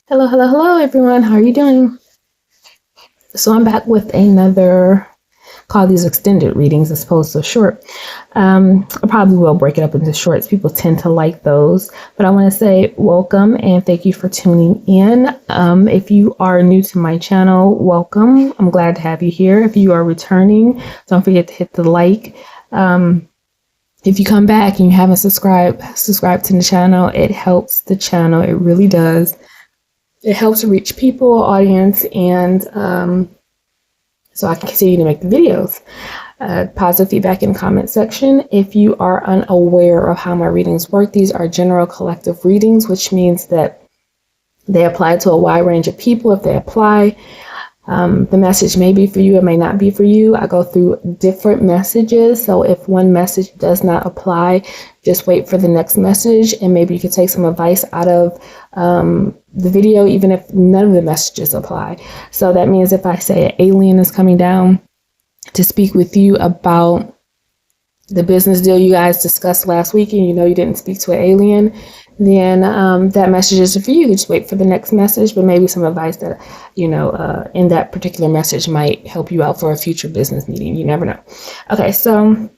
Hello, hello, hello, everyone. How are you doing? So I'm back with another, call these extended readings as opposed to short. I probably will break it up into shorts. People tend to like those, but I want to say welcome and thank you for tuning in. If you are new to my channel, welcome. I'm glad to have you here. If you are returning, don't forget to hit the like. If you come back and you haven't subscribe to the channel. It helps the channel. It really does. It helps reach people, audience, and so I can continue to make the videos. Positive feedback in the comment section. If you are unaware of how my readings work, these are general collective readings, which means that they apply to a wide range of people. If they apply, the message may be for you, it may not be for you. I go through different messages. So if one message does not apply, just wait for the next message and maybe you can take some advice out of the video, even if none of the messages apply. So that means if I say an alien is coming down to speak with you about the business deal you guys discussed last week and you know you didn't speak to an alien, then that message is for you. Just wait for the next message, but maybe some advice that, in that particular message might help you out for a future business meeting. You never know. Okay, so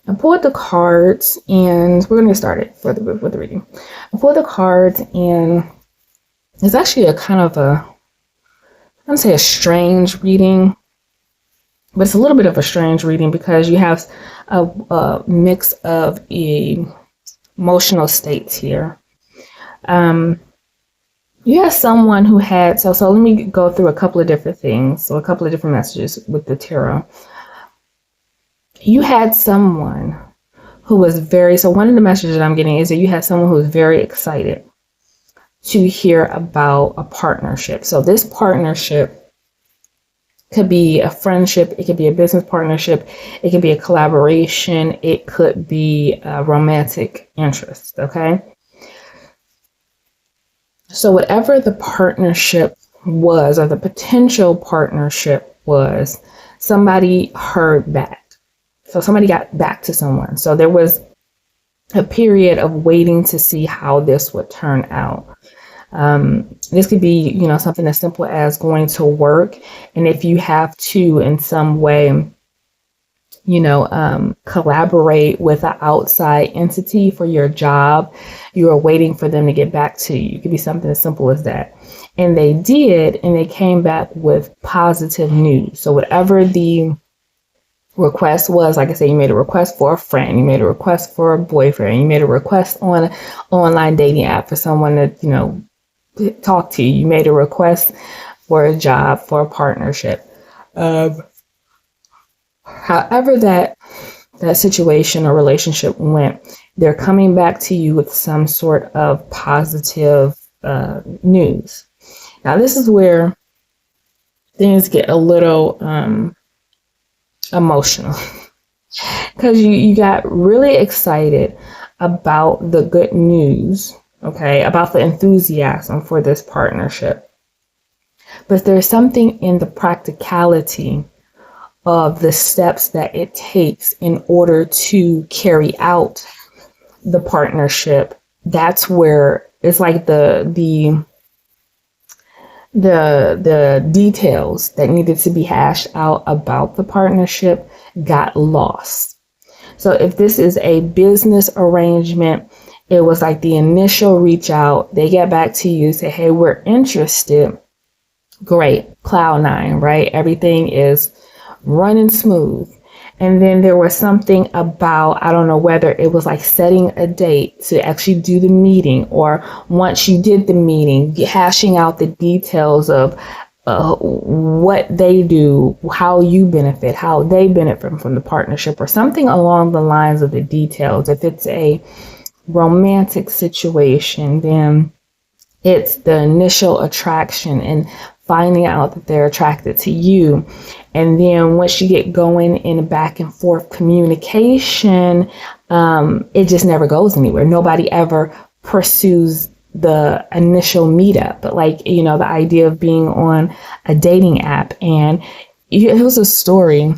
I pulled the cards and we're going to get started with the reading. I pulled the cards and it's actually a kind of I don't say a strange reading, but it's a little bit of a strange reading because you have a mix of emotional states here. You have someone who had, so let me go through a couple of different things. So a couple of different messages with the tarot. You had someone who was so one of the messages that I'm getting is that you had someone who was very excited to hear about a partnership. So this partnership could be a friendship, it could be a business partnership, it could be a collaboration, it could be a romantic interest, okay? So whatever the partnership was, or the potential partnership was, somebody heard back. So somebody got back to someone. So there was a period of waiting to see how this would turn out. This could be, something as simple as going to work. And if you have to, in some way, collaborate with an outside entity for your job, you are waiting for them to get back to you. It could be something as simple as that. And they did, and they came back with positive news. So whatever the request was, like I said, you made a request for a friend, you made a request for a boyfriend, you made a request on an online dating app for someone to, talk to you. You made a request for a job, for a partnership. However that situation or relationship went, they're coming back to you with some sort of positive news. Now, this is where things get a little emotional because you got really excited about the good news. Okay, about the enthusiasm for this partnership. But there's something in the practicality of the steps that it takes in order to carry out the partnership. That's where it's like the details that needed to be hashed out about the partnership got lost. So if this is a business arrangement, it was like the initial reach out. They get back to you, say, hey, we're interested. Great. Cloud nine, right? Everything is running smooth. And then there was something about, I don't know whether it was like setting a date to actually do the meeting, or once you did the meeting, hashing out the details of what they do, how you benefit, how they benefit from the partnership, or something along the lines of the details. If it's a romantic situation, then it's the initial attraction and finding out that they're attracted to you. And then once you get going in a back and forth communication, it just never goes anywhere. Nobody ever pursues the initial meetup, but the idea of being on a dating app. And it was a story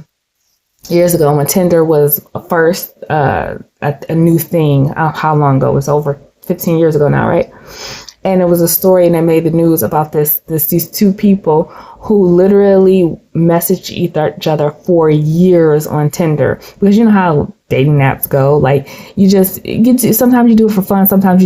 years ago when Tinder was first a new thing. How long ago? It was over 15 years ago now, right? And it was a story, and they made the news about these two people who literally messaged each other for years on Tinder, because you know how dating apps go. Like, you just get to, sometimes you do it for fun, sometimes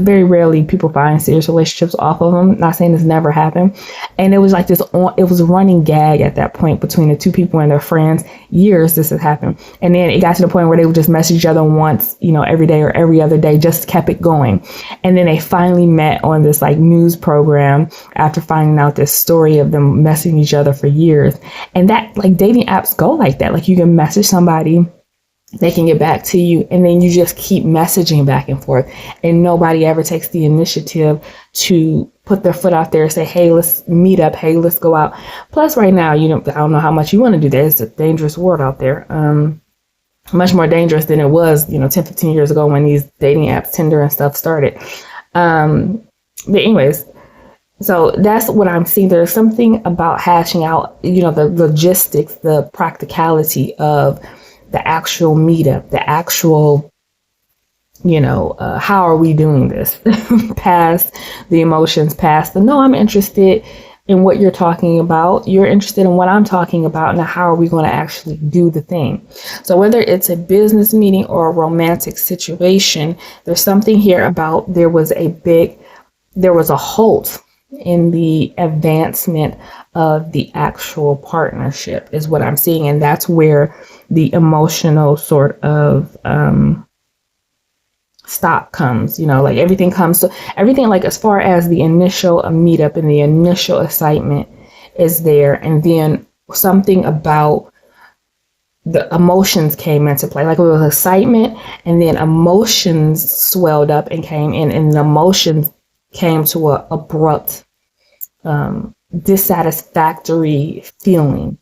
very rarely people find serious relationships off of them. Not saying this never happened. And it was like this, it was a running gag at that point between the two people and their friends. Years this has happened. And then it got to the point where they would just message each other once, every day or every other day, just kept it going. And then they finally met on this like news program after finding out this story of them messaging each other for years. And that, like, dating apps go like that. Like, you can message somebody, they can get back to you, and then you just keep messaging back and forth, and nobody ever takes the initiative to put their foot out there and say, hey, let's meet up. Hey, let's go out. Plus right now, I don't know how much you want to do that. It's a dangerous world out there. Much more dangerous than it was, 10, 15 years ago when these dating apps, Tinder and stuff started. But anyways, so that's what I'm seeing. There's something about hashing out, the logistics, the practicality of the actual meetup, the actual, how are we doing this? Past the emotions, past the, no, I'm interested in what you're talking about. You're interested in what I'm talking about. Now, how are we going to actually do the thing? So whether it's a business meeting or a romantic situation, there's something here about there was a halt in the advancement of the actual partnership is what I'm seeing. And that's where the emotional sort of stop comes, like everything comes to everything, like as far as the initial meetup and the initial excitement is there. And then something about the emotions came into play, like it was excitement, and then emotions swelled up and came in, and the emotions came to a abrupt, dissatisfactory feeling.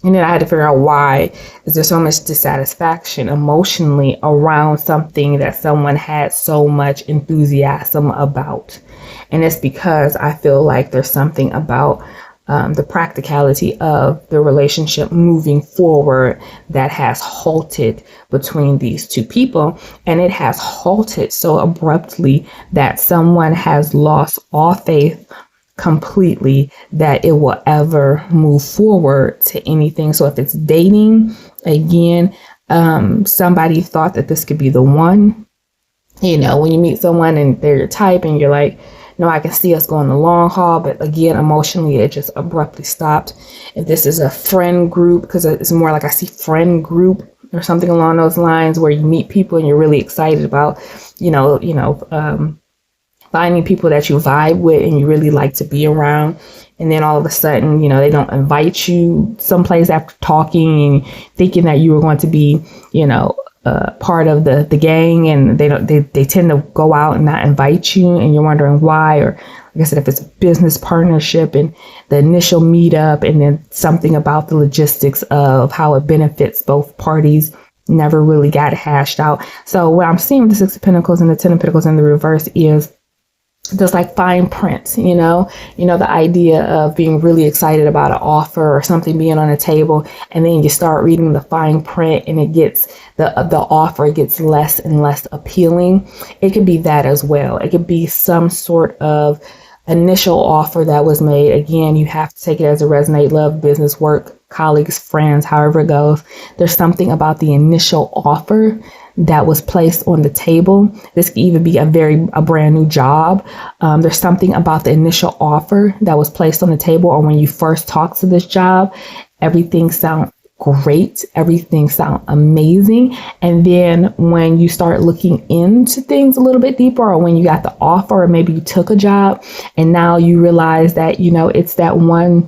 And then I had to figure out why is there so much dissatisfaction emotionally around something that someone had so much enthusiasm about. And it's because I feel like there's something about the practicality of the relationship moving forward that has halted between these two people. And it has halted so abruptly that someone has lost all faith completely that it will ever move forward to anything. So if it's dating, again, somebody thought that this could be the one. When you meet someone and they're your type and you're like, no, I can see us going the long haul, but again, emotionally, it just abruptly stopped. If this is a friend group, because it's more like I see friend group or something along those lines, where you meet people and you're really excited about, finding people that you vibe with and you really like to be around. And then all of a sudden, they don't invite you someplace after talking and thinking that you were going to be, part of the gang, and they tend to go out and not invite you, and you're wondering why. Or like I said, if it's a business partnership and the initial meetup, and then something about the logistics of how it benefits both parties never really got hashed out. So what I'm seeing with the Six of Pentacles and the Ten of Pentacles in the reverse is just like fine print, the idea of being really excited about an offer or something being on a table, and then you start reading the fine print and it gets the offer gets less and less appealing. It could be that as well. It could be some sort of initial offer that was made. Again, you have to take it as a resonate, love, business, work, colleagues, friends, however it goes. There's something about the initial offer that was placed on the table. This could even be a brand new job. There's something about the initial offer that was placed on the table, or when you first talk to this job, everything sounds great. Everything sounds amazing. And then when you start looking into things a little bit deeper, or when you got the offer, or maybe you took a job and now you realize that, it's that one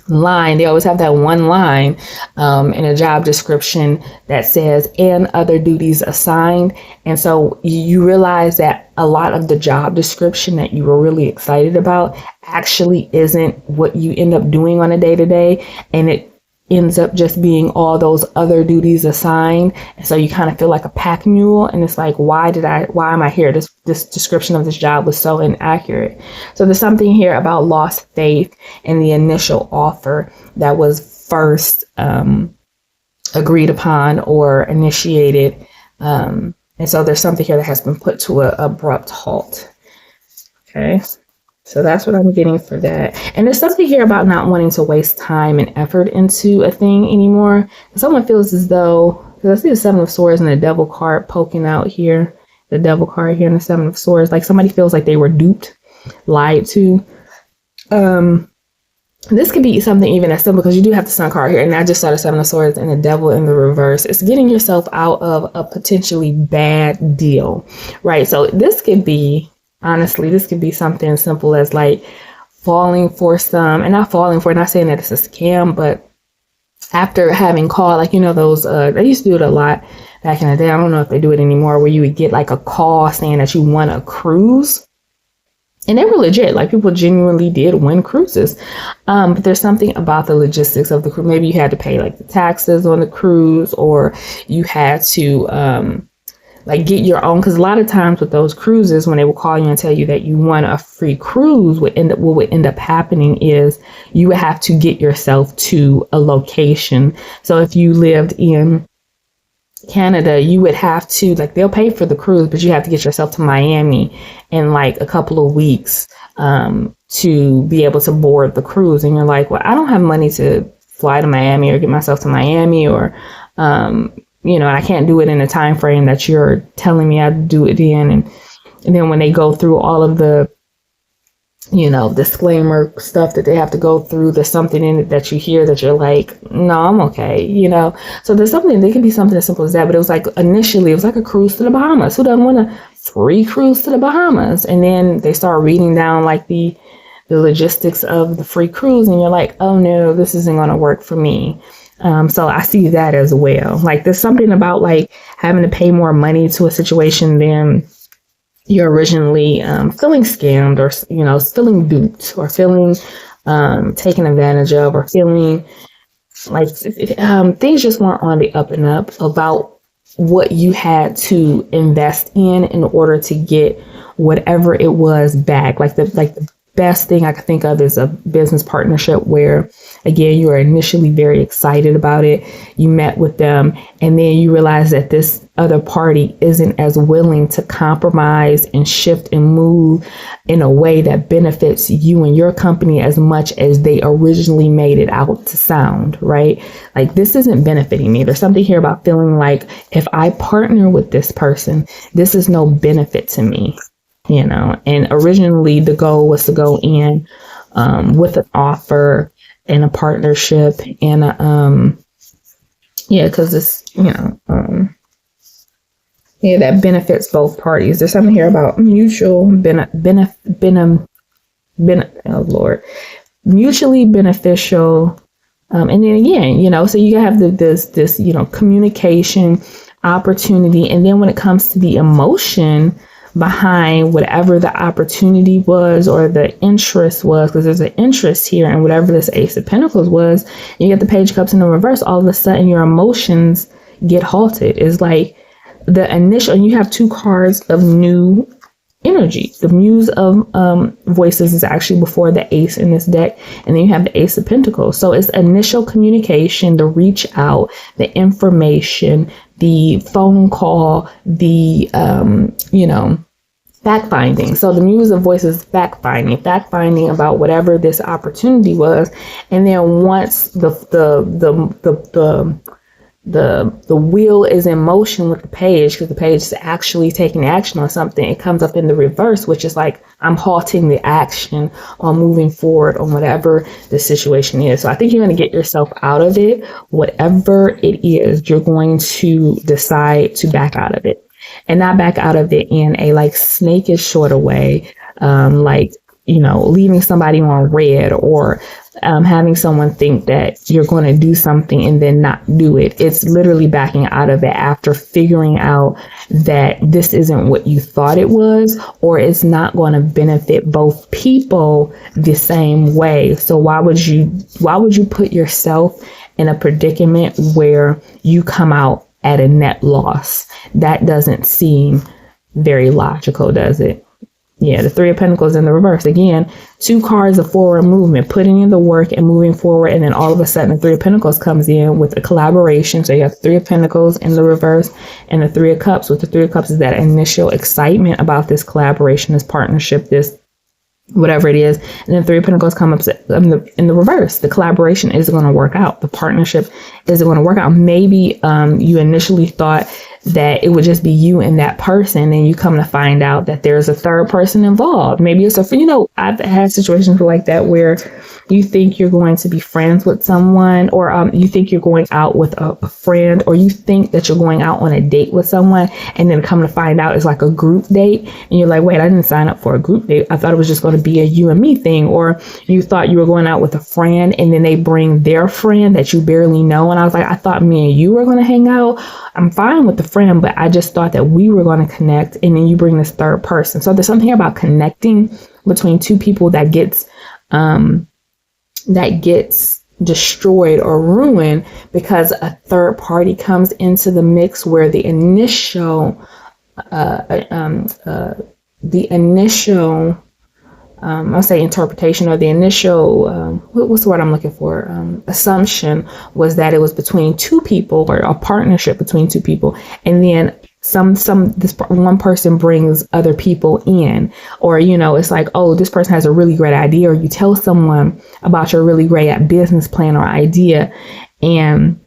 line. They always have that one line in a job description that says, and other duties assigned. And so you realize that a lot of the job description that you were really excited about actually isn't what you end up doing on a day-to-day. And it ends up just being all those other duties assigned. And so you kind of feel like a pack mule, and it's like, why am I here? This description of this job was so inaccurate. So there's something here about lost faith in the initial offer that was first agreed upon or initiated And so there's something here that has been put to an abrupt halt. Okay. So that's what I'm getting for that. And there's something here about not wanting to waste time and effort into a thing anymore. Someone feels as though, because I see the Seven of Swords and the Devil card poking out here, the Devil card here and the Seven of Swords, like somebody feels like they were duped, lied to. This could be something even as simple, because you do have the Sun card here, and I just saw the Seven of Swords and the Devil in the reverse. It's getting yourself out of a potentially bad deal, right? So this could be, honestly, this could be something as simple as like falling for some, and not falling for, not saying that it's a scam, but after having called, like, you know, those, they used to do it a lot back in the day. I don't know if they do it anymore, where you would get like a call saying that you won a cruise. And they were legit, like people genuinely did win cruises. But there's something about the logistics of the cruise. Maybe you had to pay like the taxes on the cruise, or you had to like get your own. Because a lot of times with those cruises, when they will call you and tell you that you won a free cruise, what would end up happening is you would have to get yourself to a location. So if you lived in Canada, you would have to, like, they'll pay for the cruise, but you have to get yourself to Miami in like a couple of weeks to be able to board the cruise. And you're like, well, I don't have money to fly to Miami or get myself to Miami, or you know, and I can't do it in a time frame that you're telling me I'd do it in. And then when they go through all of the, you know, disclaimer stuff that they have to go through, there's something in it that you hear that you're like, no, I'm okay, you know. So there's something, there can be something as simple as that. But it was like, initially it was like a cruise to the Bahamas. Who doesn't want a free cruise to the Bahamas? And then they start reading down like the logistics of the free cruise, and you're like, oh no, this isn't going to work for me. So I see that as well. Like there's something about like having to pay more money to a situation than you're originally feeling scammed, or, you know, feeling duped, or feeling taken advantage of, or feeling like things just weren't on the up and up about what you had to invest in order to get whatever it was back. Like the best thing I could think of is a business partnership where, again, you are initially very excited about it. You met with them, and then you realize that this other party isn't as willing to compromise and shift and move in a way that benefits you and your company as much as they originally made it out to sound, right? Like, this isn't benefiting me. There's something here about feeling like if I partner with this person, this is no benefit to me. You know, and originally the goal was to go in with an offer and a partnership and because it's, you know, that benefits both parties. There's something here about mutual mutually beneficial. And then again, you know, so you have this, you know, communication opportunity. And then when it comes to the emotion behind whatever the opportunity was or the interest was, because there's an interest here, and whatever this Ace of Pentacles was, and you get the Page of Cups in the reverse, all of a sudden your emotions get halted. It's like the initial, and you have two cards of new energy. The Muse of Voices is actually before the Ace in this deck, and then you have the Ace of Pentacles. So it's initial communication, the reach out, the information, the phone call, the you know, fact finding. So the Muse of Voices, fact finding about whatever this opportunity was, and then once the wheel is in motion with the Page, because the Page is actually taking action on something, it comes up in the reverse, which is like, I'm halting the action on moving forward on whatever the situation is. So I think you're going to get yourself out of it. Whatever it is, you're going to decide to back out of it, and not back out of it in a like snakish sort of way, like, you know, leaving somebody on red, or having someone think that you're going to do something and then not do it. It's literally backing out of it after figuring out that this isn't what you thought it was, or it's not going to benefit both people the same way. So why would you put yourself in a predicament where you come out at a net loss? That doesn't seem very logical, does it? Yeah, the Three of Pentacles in the reverse. Again, 2 cards of forward movement, putting in the work and moving forward. And then all of a sudden, the Three of Pentacles comes in with a collaboration. So you have the Three of Pentacles in the reverse and the Three of Cups. With the Three of Cups is that initial excitement about this collaboration, this partnership, this whatever it is. And then Three of Pentacles come up in the reverse. The collaboration isn't going to work out. The partnership isn't going to work out. Maybe you initially thought that it would just be you and that person, and you come to find out that there's a third person involved. Maybe it's I've had situations like that where you think you're going to be friends with someone, or you think you're going out with a friend, or you think that you're going out on a date with someone, and then come to find out it's like a group date, and you're like, wait, I didn't sign up for a group date. I thought it was just going to be a you and me thing. Or you thought you were going out with a friend, and then they bring their friend that you barely know, and I was like, I thought me and you were going to hang out. I'm fine with the friend, but I just thought that we were going to connect, and then you bring this third person. So there's something about connecting between two people that gets destroyed or ruined because a third party comes into the mix, where the initial I'll say interpretation, or the initial what's the word I'm looking for, assumption was that it was between two people, or a partnership between two people, and then this one person brings other people in, or it's like, oh, this person has a really great idea, or you tell someone about your really great business plan or idea, and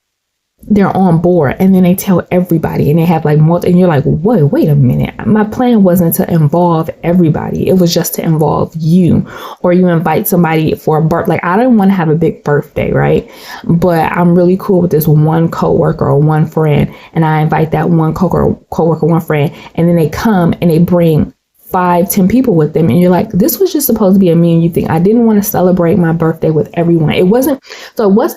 they're on board, and then they tell everybody, and they have like and you're like, wait a minute, my plan wasn't to involve everybody, it was just to involve you. Or you invite somebody for a birthday, like I don't want to have a big birthday, right, but I'm really cool with this one coworker or one friend, and I invite that one coworker, one friend, and then they come and they bring 5-10 people with them, and you're like, this was just supposed to be a me and you thing. I didn't want to celebrate my birthday with everyone. It wasn't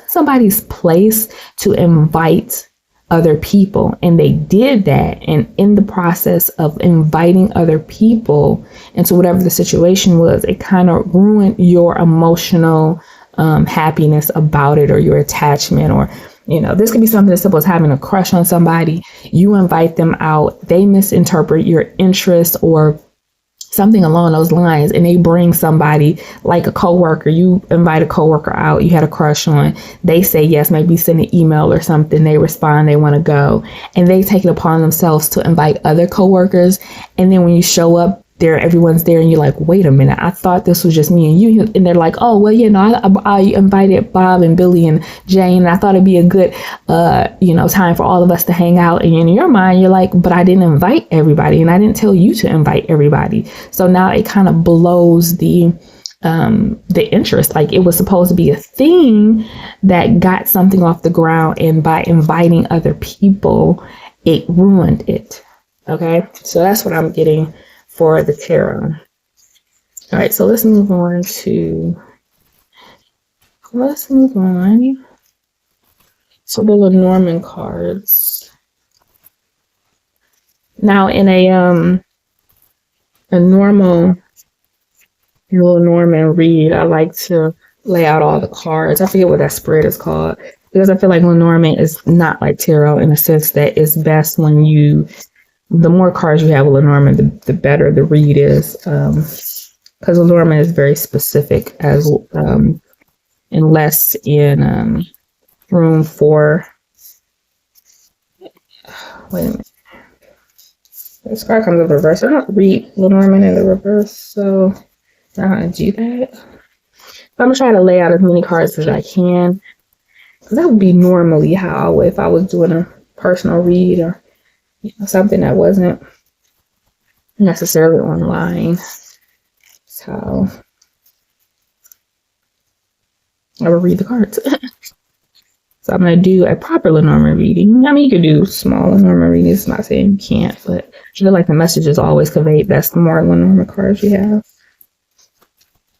somebody's place to invite other people, and they did that, and in the process of inviting other people into whatever the situation was, it kind of ruined your emotional happiness about it, or your attachment, or this could be something as simple as having a crush on somebody. You invite them out, they misinterpret your interest or something along those lines, and they bring somebody like a coworker. You invite a coworker out you had a crush on, they say yes, maybe send an email or something, they respond, they want to go, and they take it upon themselves to invite other coworkers, and then when you show up there, everyone's there, and you're like, wait a minute, I thought this was just me and you, and they're like, oh, well, I invited Bob and Billy and Jane, and I thought it'd be a good time for all of us to hang out, and in your mind you're like, but I didn't invite everybody, and I didn't tell you to invite everybody. So now it kind of blows the interest. Like, it was supposed to be a thing that got something off the ground, and by inviting other people, it ruined it. Okay, so that's what I'm getting for the tarot. All right, so let's move on to the Lenormand cards. Now, in a normal Lenormand read, I like to lay out all the cards. I forget what that spread is called, because I feel like Lenormand is not like tarot in a sense that it's best when the more cards you have with Lenormand, the better the read is, because Lenormand is very specific, as and less in room for. Wait a minute. This card comes in reverse. I don't read Lenormand in the reverse, so I'm not gonna do that. I'm gonna try to lay out as many cards as I can, because that would be normally how, if I was doing a personal read, or something that wasn't necessarily online. So I will read the cards. So I'm going to do a proper Lenormand reading. I mean, you could do small Lenormand readings. It's not saying you can't, but I feel like the message is always conveyed best the more Lenormand cards you have.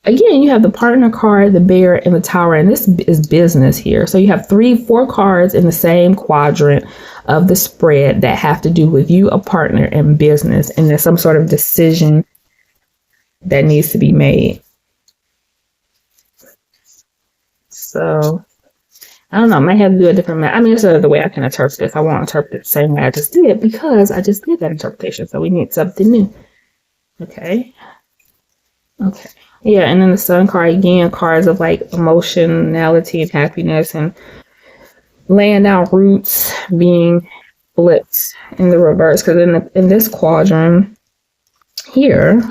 Again, you have the partner card, the bear, and the tower, and this is business here. So you have 4 cards in the same quadrant of the spread that have to do with you, a partner, and business, and there's some sort of decision that needs to be made. So I don't know, I might have to do a different it's the way I can interpret this. I won't interpret it the same way I just did, because I just did that interpretation, so we need something new. Okay, Okay. Yeah, and then the sun card again, cards of like emotionality and happiness and laying down roots being flipped in the reverse. Because in this quadrant here,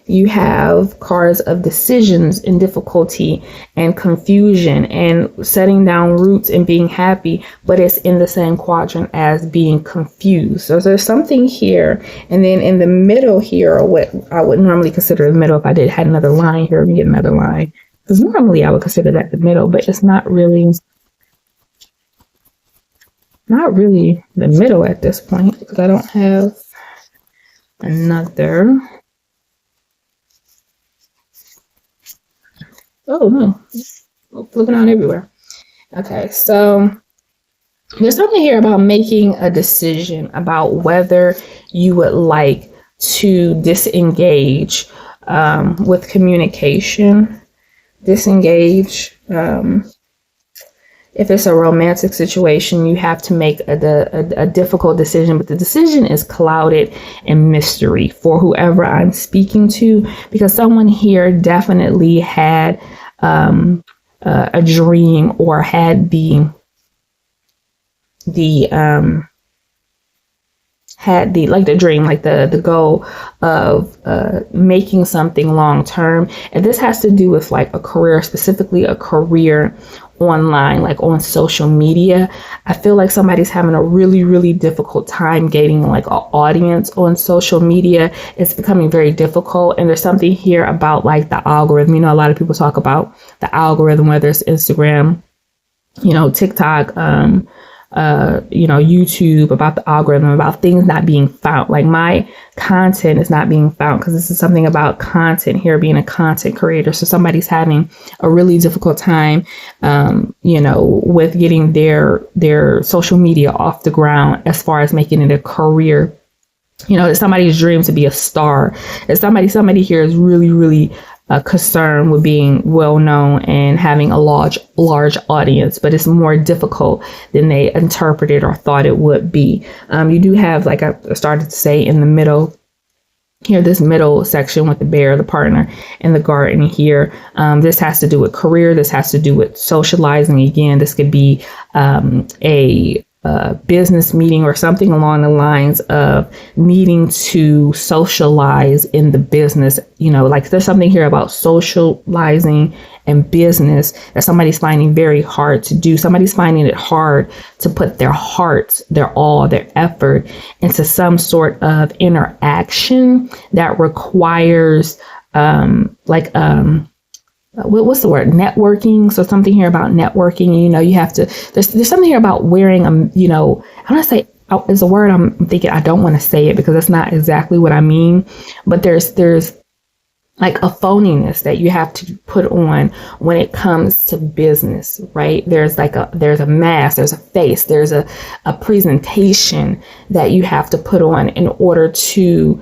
you have cards of decisions and difficulty and confusion and setting down roots and being happy, but it's in the same quadrant as being confused. So there's something here. And then in the middle here, or what I would normally consider the middle, if I had another line here, we get another line. Because normally I would consider that the middle, but it's not really the middle at this point because I don't have another. Oh no, looking out everywhere. Okay, so there's something here about making a decision about whether you would like to disengage with communication, disengage. If it's a romantic situation, you have to make a difficult decision, but the decision is clouded in mystery for whoever I'm speaking to, because someone here definitely had a dream or had the dream, like the goal of making something long term. And this has to do with like a career, specifically a career online, like on social media. I feel like somebody's having a really, really difficult time gaining like an audience on social media. It's becoming very difficult. And there's something here about like the algorithm. You know, a lot of people talk about the algorithm, whether it's Instagram, TikTok, YouTube, about the algorithm, about things not being found. Like my content is not being found because this is something about content here, being a content creator. So somebody's having a really difficult time, with getting their social media off the ground as far as making it a career. It's somebody's dream to be a star. It's somebody here is really, really concerned with being well known and having a large audience, but it's more difficult than they interpreted or thought it would be. You do have, like I started to say, in the middle here, this middle section with the bear, the partner, and the garden here. This has to do with career. This has to do with socializing. Again, this could be a business meeting or something along the lines of needing to socialize in the business. Like there's something here about socializing and business that somebody's finding very hard to do. Somebody's finding it hard to put their heart, their all, their effort into some sort of interaction that requires what's the word? Networking. So something here about networking. You have to. There's something here about wearing. I want to say it's a word. I'm thinking I don't want to say it because that's not exactly what I mean. But there's like a phoniness that you have to put on when it comes to business, right? There's a mask, there's a face, there's a presentation that you have to put on in order to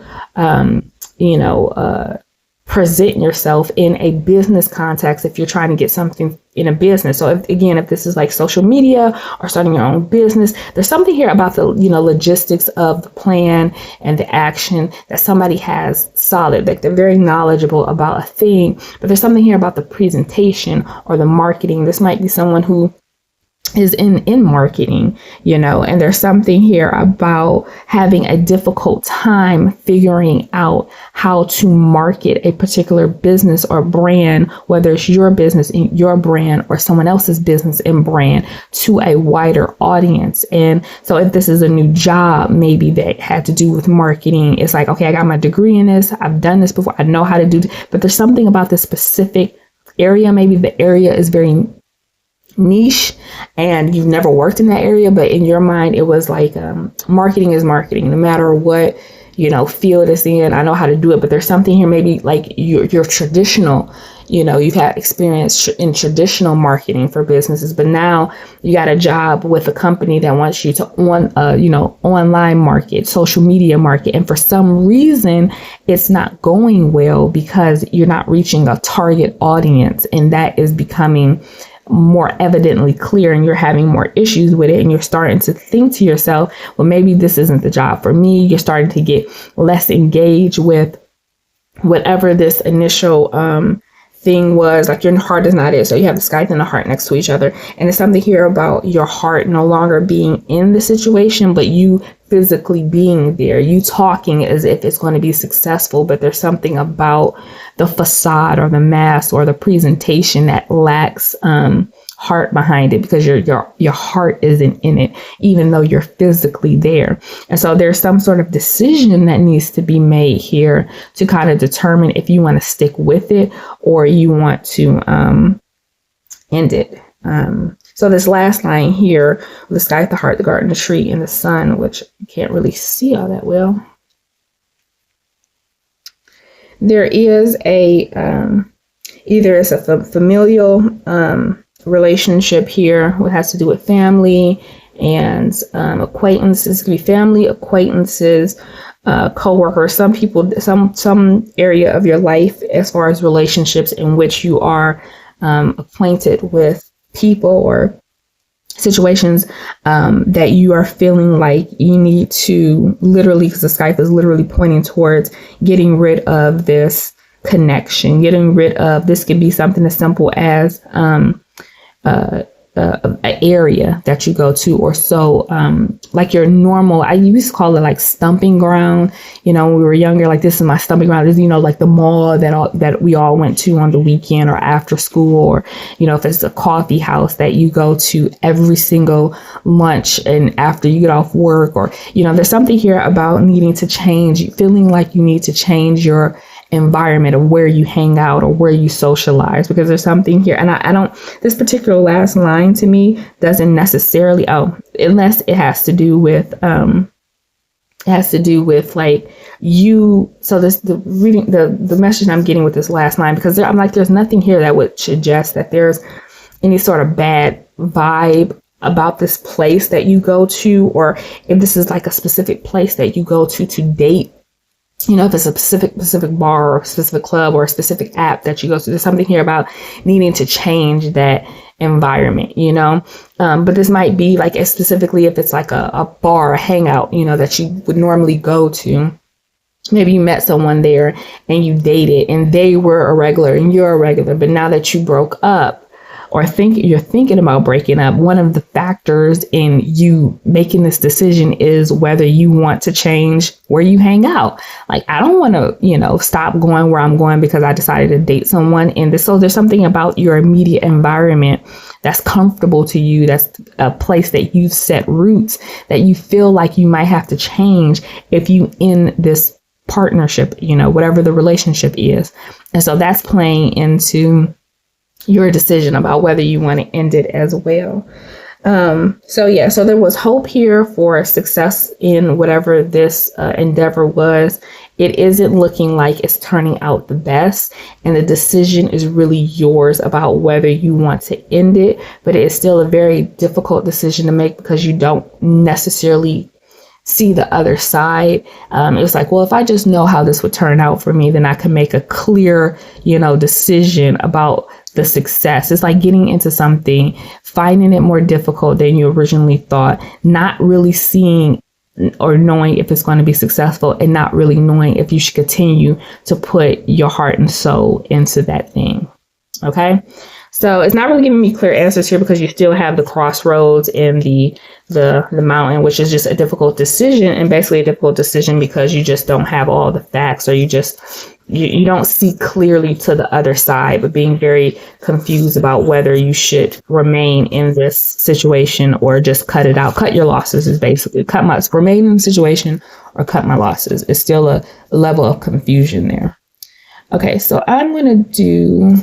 present yourself in a business context if you're trying to get something in a business. So if this is like social media or starting your own business, there's something here about the logistics of the plan and the action that somebody has solid, like they're very knowledgeable about a thing, but there's something here about the presentation or the marketing. This might be someone who is in marketing, and there's something here about having a difficult time figuring out how to market a particular business or brand, whether it's your business and your brand or someone else's business and brand, to a wider audience. And so if this is a new job, maybe that had to do with marketing, it's like, okay, I got my degree in this, I've done this before, I know how to do this, but there's something about this specific area. Maybe the area is very niche and you've never worked in that area, but in your mind it was like marketing is marketing no matter what field it's in. I know how to do it, but there's something here, maybe like your traditional, you've had experience in traditional marketing for businesses, but now you got a job with a company that wants you to online market, social media market, and for some reason it's not going well because you're not reaching a target audience, and that is becoming more evidently clear, and you're having more issues with it, and you're starting to think to yourself, well, maybe this isn't the job for me. You're starting to get less engaged with whatever this initial thing was, like your heart is not it. So you have the sky and the heart next to each other. And it's something here about your heart no longer being in the situation, but you physically being there, you talking as if it's going to be successful. But there's something about the facade or the mask or the presentation that lacks heart behind it, because your heart isn't in it, even though you're physically there. And so there's some sort of decision that needs to be made here to kind of determine if you want to stick with it or you want to end it. So this last line here, the sky, the heart, the garden, the tree, and the sun, which you can't really see all that well. There is a either it's a familial relationship here, what has to do with family and acquaintances. It could be family, acquaintances, co-workers, some people, some area of your life as far as relationships in which you are acquainted with people or situations that you are feeling like you need to literally, because the sky is literally pointing towards getting rid of this connection, getting rid of this. Could be something as simple as an area that you go to, or so like your normal, I used to call it like stumping ground, when we were younger, like this is my stumping ground, is like the mall that we all went to on the weekend or after school, or if it's a coffee house that you go to every single lunch and after you get off work, or there's something here about needing to change, feeling like you need to change your environment of where you hang out or where you socialize, because there's something here. And I don't, this particular last line to me doesn't necessarily, unless it has to do with, like you. So the message I'm getting with this last line, because I'm like, there's nothing here that would suggest that there's any sort of bad vibe about this place that you go to, or if this is like a specific place that you go to date. If it's a specific bar or a specific club or a specific app that you go to, there's something here about needing to change that environment, but this might be like specifically if it's like a bar, a hangout, that you would normally go to. Maybe you met someone there and you dated and they were a regular and you're a regular, but now that you broke up, or you're thinking about breaking up, one of the factors in you making this decision is whether you want to change where you hang out. Like, I don't want to, stop going where I'm going because I decided to date someone. And so there's something about your immediate environment that's comfortable to you. That's a place that you've set roots, that you feel like you might have to change if you in this partnership, whatever the relationship is. And so that's playing into your decision about whether you want to end it as well. So there was hope here for success in whatever this endeavor was. It isn't looking like it's turning out the best, and the decision is really yours about whether you want to end it, but it is still a very difficult decision to make because you don't necessarily see the other side. It was like, well, if I just know how this would turn out for me, then I can make a clear, decision about the success. It's like getting into something, finding it more difficult than you originally thought, not really seeing or knowing if it's going to be successful, and not really knowing if you should continue to put your heart and soul into that thing. Okay. So it's not really giving me clear answers here, because you still have the crossroads and the mountain, which is just a difficult decision, and basically a difficult decision because you just don't have all the facts, or you don't see clearly to the other side, but being very confused about whether you should remain in this situation or just cut it out. Cut your losses is basically remain in the situation or cut my losses. It's still a level of confusion there. Okay, so I'm going to do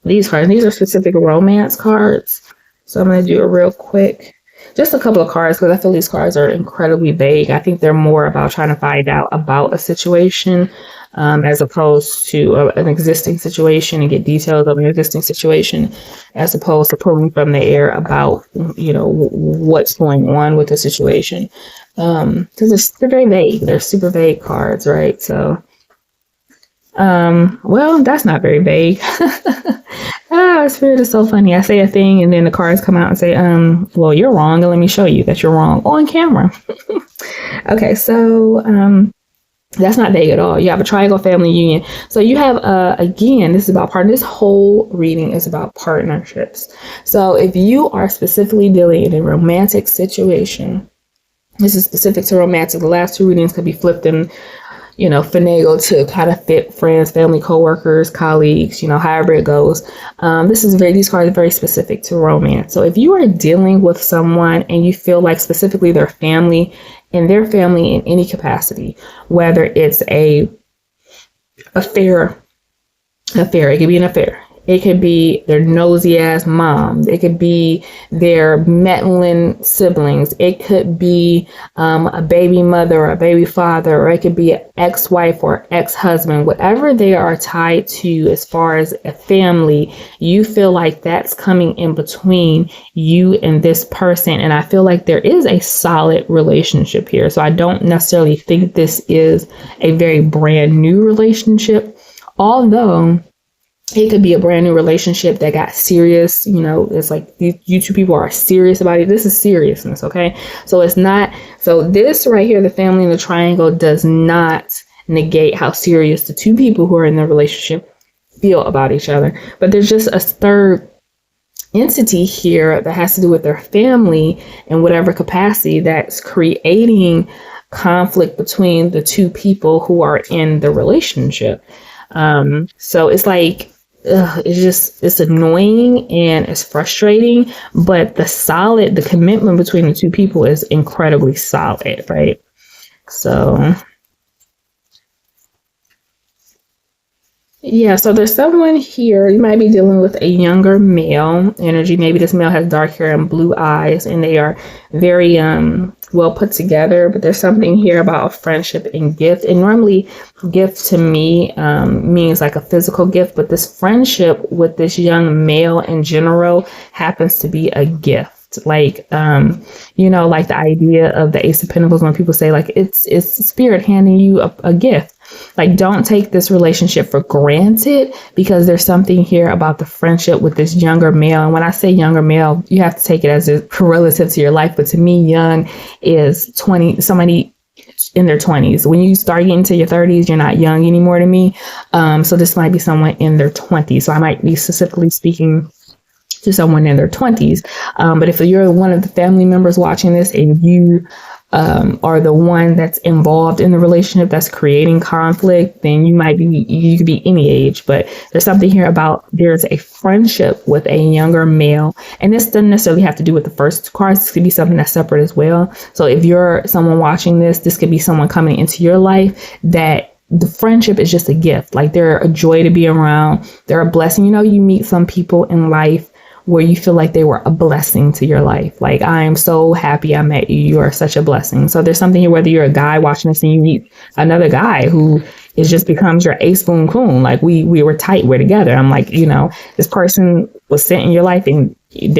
these cards. These are specific romance cards. So I'm going to do a real quick, just a couple of cards, because I feel these cards are incredibly vague. I think they're more about trying to find out about a situation as opposed to an existing situation and get details of an existing situation, as opposed to pulling from the air about, what's going on with the situation. Because they're very vague. They're super vague cards, right? So, well, that's not very vague. Spirit is so funny. I say a thing and then the cards come out and say, well, you're wrong, and let me show you that you're wrong on camera. Okay, so That's not vague at all. You have a triangle family union. So you have, again, this is about partner. This whole reading is about partnerships. So if you are specifically dealing in a romantic situation, this is specific to romantic. The last two readings could be flipped and, finagled to kind of fit friends, family, coworkers, colleagues, however it goes. These cards are very specific to romance. So if you are dealing with someone and you feel like specifically their family and their family in any capacity, whether it's a affair, it could be an affair. It could be their nosy ass mom. It could be their meddling siblings. It could be a baby mother or a baby father, or it could be an ex-wife or ex-husband. Whatever they are tied to as far as a family, you feel like that's coming in between you and this person. And I feel like there is a solid relationship here. So I don't necessarily think this is a very brand new relationship, although it could be a brand new relationship that got serious. It's like you two people are serious about it. This is seriousness, okay? So it's not, so this right here, the family in the triangle, does not negate how serious the two people who are in the relationship feel about each other. But there's just a third entity here that has to do with their family in whatever capacity that's creating conflict between the two people who are in the relationship. So it's like, it's annoying and it's frustrating, but the commitment between the two people is incredibly solid, right? So yeah, so there's someone here, you might be dealing with a younger male energy. Maybe this male has dark hair and blue eyes, and they are very well put together, but there's something here about a friendship and gift. And normally gift to me means like a physical gift, but this friendship with this young male in general happens to be a gift. Like, like the idea of the Ace of Pentacles, when people say like it's spirit handing you a gift. Like, don't take this relationship for granted, because there's something here about the friendship with this younger male. And when I say younger male, you have to take it as a relative to your life. But to me, young is somebody in their 20s. When you start getting to your 30s, you're not young anymore to me. So this might be someone in their 20s. So I might be specifically speaking to someone in their 20s. But if you're one of the family members watching this and you are the one that's involved in the relationship that's creating conflict, then you could be any age. But there's something here about there's a friendship with a younger male, and this doesn't necessarily have to do with the first cards. This could be something that's separate as well. So if you're someone watching this could be someone coming into your life that the friendship is just a gift. Like, they're a joy to be around. They're a blessing. You meet some people in life where you feel like they were a blessing to your life. Like, I am so happy I met you. You are such a blessing. So there's something here, whether you're a guy watching this and you meet another guy who just becomes your ace boon coon. Like, we were tight. We're together. I'm like, this person was sent in your life, and they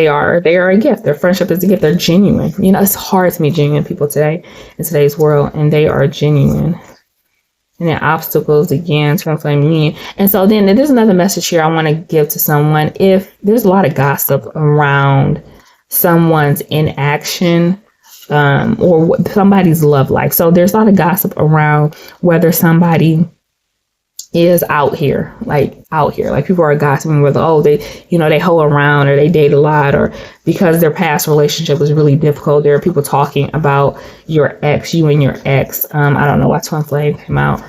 are a gift. Their friendship is a gift. They're genuine. It's hard to meet genuine people today in today's world, and they are genuine. And then obstacles again, twin flame union. And so then there's another message here I want to give to someone. If there's a lot of gossip around someone's inaction, or somebody's love life. So there's a lot of gossip around whether somebody is out here. Like people are gossiping whether, they hoe around, or they date a lot, or because their past relationship was really difficult. There are people talking about you and your ex. I don't know why twin flame came out.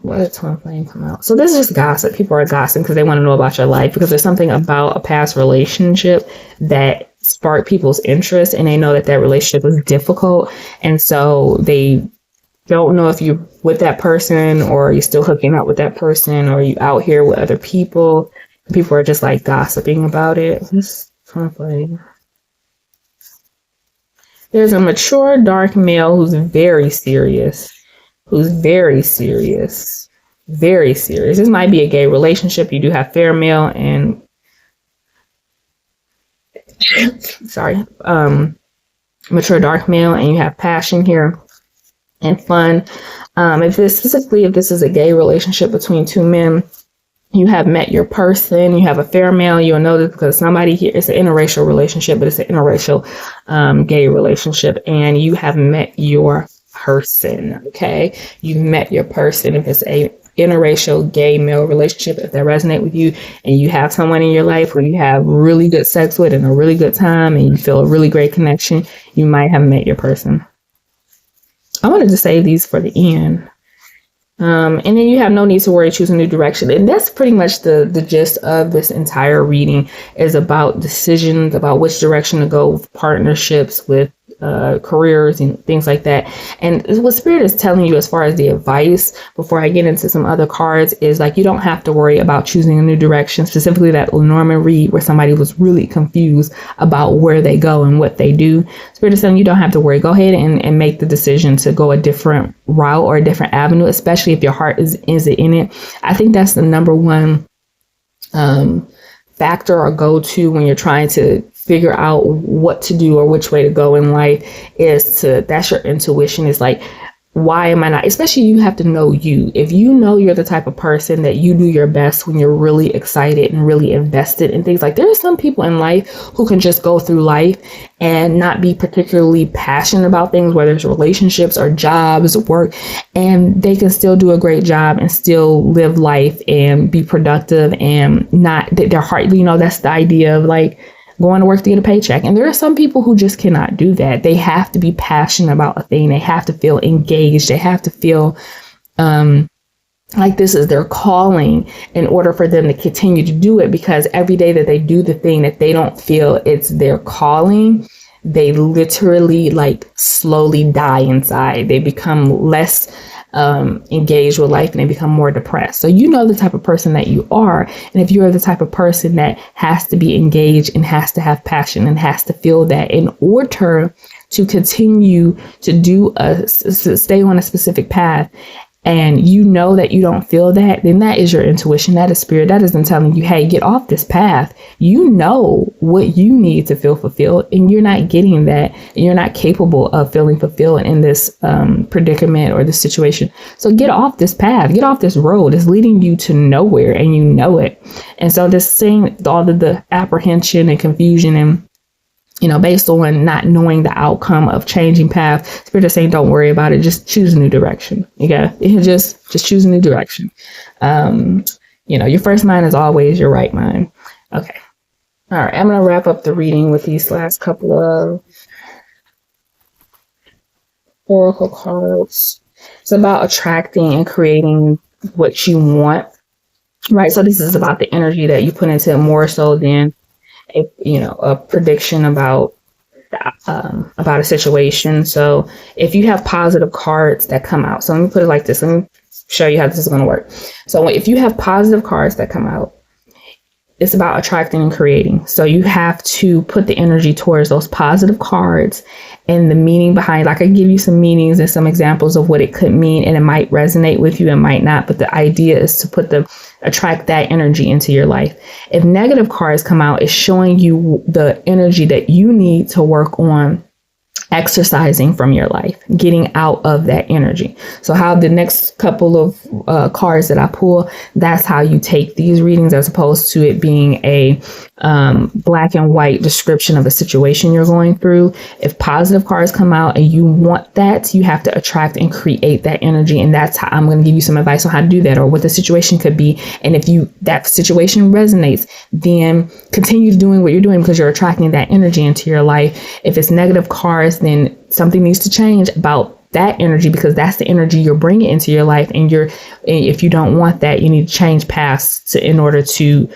What did twin flame come out? So this is just gossip. People are gossiping because they want to know about your life, because there's something about a past relationship that sparked people's interest, and they know that relationship was difficult, and so they don't know if you're with that person, or you're still hooking up with that person, or you out here with other people. People are just like gossiping about it. There's a mature dark male who's very serious. Very serious. This might be a gay relationship. You do have fair male and mature dark male, and you have passion here and fun. If this is a gay relationship between two men, you have met your person, you have a fair male, you'll know this because somebody here, it's an interracial relationship, but it's an interracial gay relationship, and you have met your person, okay? You've met your person. If it's a interracial gay male relationship, if that resonate with you, and you have someone in your life where you have really good sex with and a really good time and you feel a really great connection, you might have met your person. I wanted to save these for the end. And then you have no need to worry, choose a new direction. And that's pretty much the gist of this entire reading, is about decisions, about which direction to go with partnerships, with careers and things like that. And what Spirit is telling you as far as the advice, before I get into some other cards, is like, you don't have to worry about choosing a new direction, specifically that Lenormand read where somebody was really confused about where they go and what they do. Spirit is saying you don't have to worry. Go ahead and make the decision to go a different route or a different avenue, especially if your heart is in it. I think that's the number one factor or go-to when you're trying to figure out what to do or which way to go in life, that's your intuition. Is like, why am I not, especially you have to know you. If you know you're the type of person that you do your best when you're really excited and really invested in things, like there are some people in life who can just go through life and not be particularly passionate about things, whether it's relationships or jobs, work, and they can still do a great job and still live life and be productive and not their heart, that's the idea of like going to work to get a paycheck. And there are some people who just cannot do that. They have to be passionate about a thing. They have to feel engaged. They have to feel like this is their calling in order for them to continue to do it, because every day that they do the thing that they don't feel it's their calling, they literally like slowly die inside. They become less engaged with life and they become more depressed. So you know the type of person that you are. And if you're the type of person that has to be engaged and has to have passion and has to feel that in order to continue to stay on a specific path, and you know that you don't feel that, then that is your intuition. That is spirit. That isn't telling you, hey, get off this path. You know what you need to feel fulfilled, and you're not getting that. And you're not capable of feeling fulfilled in this predicament or this situation. So get off this path. Get off this road. It's leading you to nowhere, and you know it. And so this thing, all of the apprehension and confusion and based on not knowing the outcome of changing path, Spirit is saying, don't worry about it. Just choose a new direction. Okay. Just choose a new direction. Your first mind is always your right mind. Okay. All right. I'm going to wrap up the reading with these last couple of oracle cards. It's about attracting and creating what you want. Right. So this is about the energy that you put into it more so than a prediction about a situation. So if you have positive cards that come out, so let me put it like this. Let me show you how this is going to work. So if you have positive cards that come out, it's about attracting and creating. So you have to put the energy towards those positive cards and the meaning behind. Like, I give you some meanings and some examples of what it could mean, and it might resonate with you and might not. But the idea is to attract that energy into your life. If negative cards come out, it's showing you the energy that you need to work on exercising from your life, getting out of that energy. So how the next couple of cards that I pull, that's how you take these readings, as opposed to it being a black and white description of a situation you're going through. If positive cards come out and you want that, you have to attract and create that energy. And that's how I'm going to give you some advice on how to do that, or what the situation could be. And if that situation resonates, then continue doing what you're doing, because you're attracting that energy into your life. If it's negative cards, then something needs to change about that energy, because that's the energy you're bringing into your life. And if you don't want that, you need to change paths in order to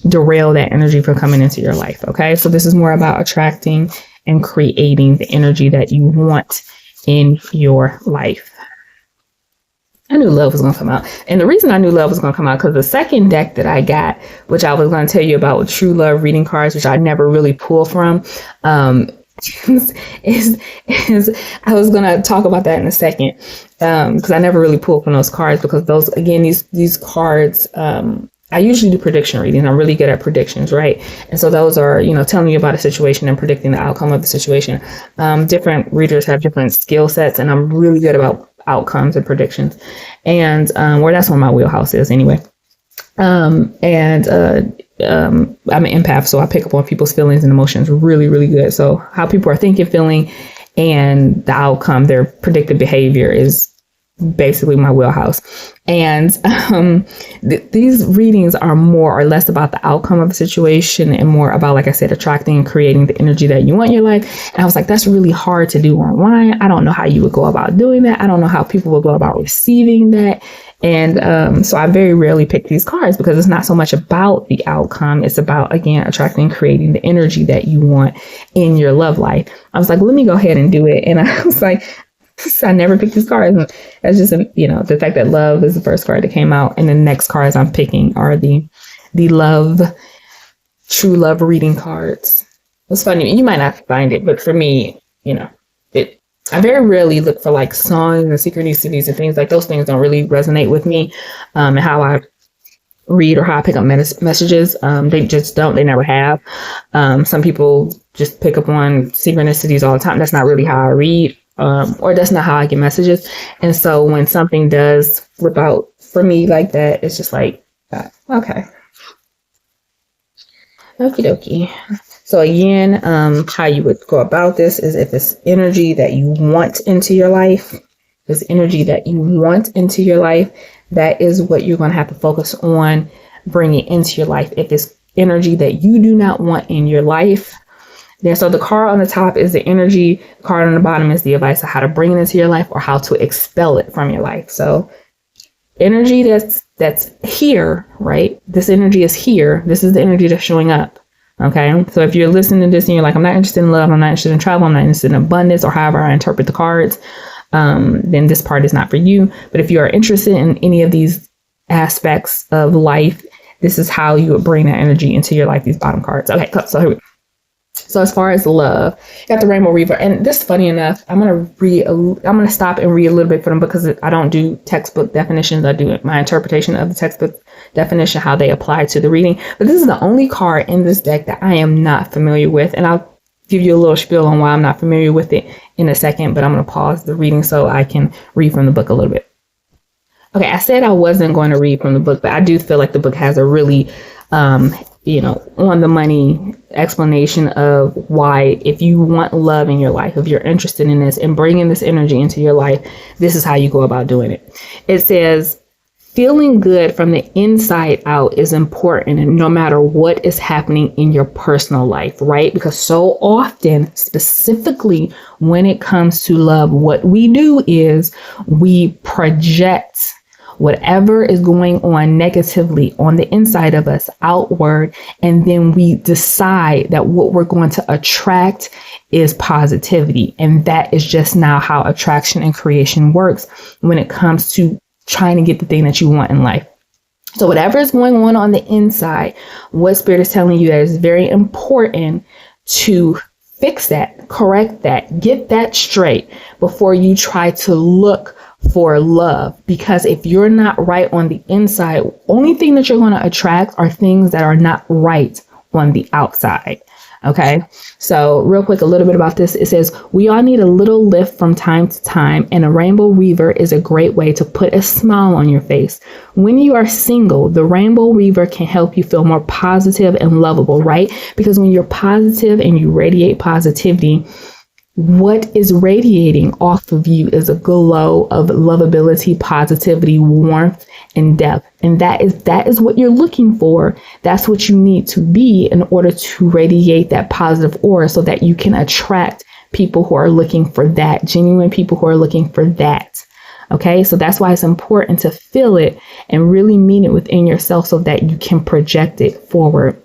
derail that energy from coming into your life. Okay. So this is more about attracting and creating the energy that you want in your life. I knew love was going to come out. And the reason I knew love was going to come out, because the second deck that I got, which I was going to tell you about with True Love reading cards, which I never really pull from, is I was going to talk about that in a second, because I never really pull from those cards, because those, again, these cards, I usually do prediction readings. I'm really good at predictions, right? And so those are, telling you about a situation and predicting the outcome of the situation. Different readers have different skill sets, and I'm really good about outcomes and predictions. And where that's where my wheelhouse is anyway. And I'm an empath, so I pick up on people's feelings and emotions really, really good. So how people are thinking, feeling, and the outcome, their predicted behavior is basically my wheelhouse. And these readings are more or less about the outcome of the situation and more about, like I said, attracting and creating the energy that you want in your life. And I was like, that's really hard to do online. I don't know how you would go about doing that. I don't know how people will go about receiving that. And so I very rarely pick these cards because it's not so much about the outcome. It's about, again, attracting and creating the energy that you want in your love life. I was like, let me go ahead and do it. And I was like, I never picked these cards. And that's just, the fact that love is the first card that came out. And the next cards I'm picking are the love, true love reading cards. It's funny. You might not find it, but for me, I very rarely look for like songs and synchronicities and things like those. Things don't really resonate with me, and how I read or how I pick up messages. They just don't. They never have. Some people just pick up on synchronicities all the time. That's not really how I read, or that's not how I get messages. And so when something does flip out for me like that, it's just like, okay. Okie dokie. So again, how you would go about this is if it's energy that you want into your life, that is what you're going to have to focus on bringing into your life. If it's energy that you do not want in your life, then so the card on the top is the energy, the card on the bottom is the advice of how to bring it into your life or how to expel it from your life. So energy that's here, right? This energy is here. This is the energy that's showing up. Okay, so if you're listening to this and you're like, I'm not interested in love, I'm not interested in travel, I'm not interested in abundance, or however I interpret the cards, then this part is not for you. But if you are interested in any of these aspects of life, this is how you would bring that energy into your life, these bottom cards. Okay, so here we go. So as far as love, you got the Rainbow Reaver. And this, funny enough, I'm going to stop and read a little bit for them because I don't do textbook definitions. I do my interpretation of the textbook definition, how they apply to the reading. But this is the only card in this deck that I am not familiar with. And I'll give you a little spiel on why I'm not familiar with it in a second. But I'm going to pause the reading so I can read from the book a little bit. Okay, I said I wasn't going to read from the book, but I do feel like the book has a really on the money explanation of why, if you want love in your life, if you're interested in this and bringing this energy into your life, this is how you go about doing it. It says, feeling good from the inside out is important, and no matter what is happening in your personal life, right? Because so often, specifically when it comes to love, what we do is we project whatever is going on negatively on the inside of us outward. And then we decide that what we're going to attract is positivity. And that is just now how attraction and creation works when it comes to trying to get the thing that you want in life. So whatever is going on the inside, what Spirit is telling you that is very important to fix that, correct that, get that straight before you try to look for love. Because if you're not right on the inside, only thing that you're going to attract are things that are not right on the outside. Okay, so real quick, a little bit about this. It says, we all need a little lift from time to time, and a Rainbow Reaver is a great way to put a smile on your face. When you are single, the Rainbow Reaver can help you feel more positive and lovable, right? Because when you're positive and you radiate positivity, what is radiating off of you is a glow of lovability, positivity, warmth, and depth. And that is what you're looking for. That's what you need to be in order to radiate that positive aura so that you can attract people who are looking for that, genuine people who are looking for that. Okay, so that's why it's important to feel it and really mean it within yourself so that you can project it forward.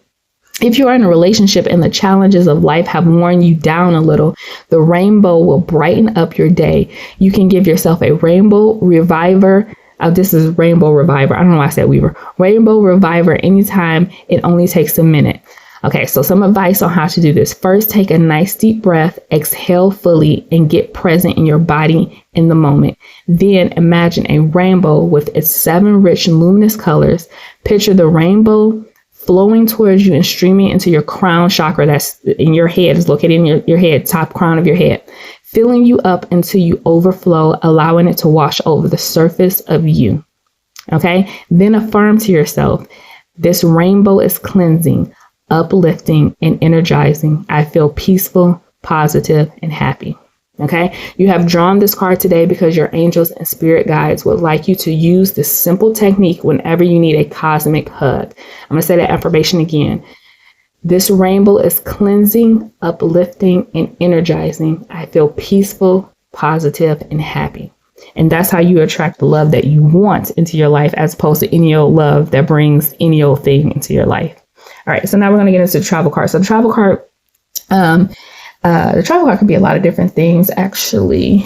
If you are in a relationship and the challenges of life have worn you down a little, the rainbow will brighten up your day. You can give yourself a Rainbow Reviver. This is Rainbow Reviver. I don't know why I said Weaver. Rainbow Reviver anytime. It only takes a minute. Okay, so some advice on how to do this. First, take a nice deep breath, exhale fully, and get present in your body in the moment. Then imagine a rainbow with its 7 rich luminous colors. Picture the rainbow flowing towards you and streaming into your crown chakra that's in your head, is located in your head, top crown of your head, filling you up until you overflow, allowing it to wash over the surface of you. Okay. Then affirm to yourself, this rainbow is cleansing, uplifting, and energizing. I feel peaceful, positive, and happy. Okay. You have drawn this card today because your angels and spirit guides would like you to use this simple technique whenever you need a cosmic hug. I'm going to say that affirmation again. This rainbow is cleansing, uplifting, and energizing. I feel peaceful, positive, and happy. And that's how you attract the love that you want into your life, as opposed to any old love that brings any old thing into your life. All right. So now we're going to get into the travel card. So the travel card, could be a lot of different things, actually.